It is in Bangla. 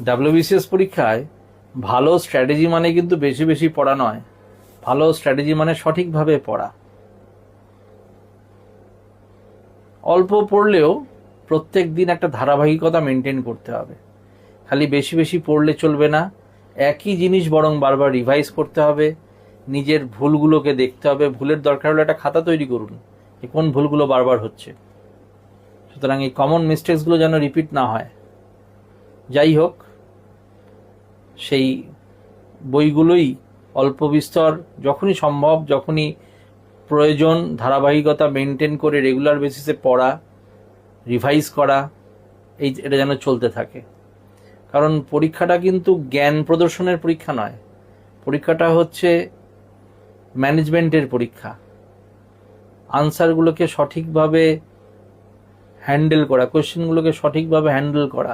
ডাব্লিউবিসিএস পরীক্ষায় ভালো স্ট্র্যাটেজি মানে কিন্তু বেশি বেশি পড়া নয়, ভালো স্ট্র্যাটেজি মানে সঠিকভাবে পড়া। অল্প পড়লেও প্রত্যেক দিন একটা ধারাবাহিকতা মেনটেন করতে হবে। খালি বেশি বেশি পড়লে চলবে না, একই জিনিস বরং বারবার রিভাইজ করতে হবে, নিজের ভুলগুলোকে দেখতে হবে। ভুলের দরকার হলে একটা খাতা তৈরি করুন যে কোন ভুলগুলো বারবার হচ্ছে, সুতরাং এই কমন মিস্টেক্সগুলো যেন রিপিট না হয়। যাই হোক, সেই বইগুলোই অল্প বিস্তর যখনই সম্ভব, যখনই প্রয়োজন, ধারাবাহিকতা মেনটেন করে রেগুলার বেসিসে পড়া, রিভাইজ করা, এটা যেন চলতে থাকে। কারণ পরীক্ষাটা কিন্তু জ্ঞান প্রদর্শনের পরীক্ষা নয়, পরীক্ষাটা হচ্ছে ম্যানেজমেন্টের পরীক্ষা। আনসারগুলোকে সঠিকভাবে হ্যান্ডেল করা, কোয়েশ্চেনগুলোকে সঠিকভাবে হ্যান্ডেল করা,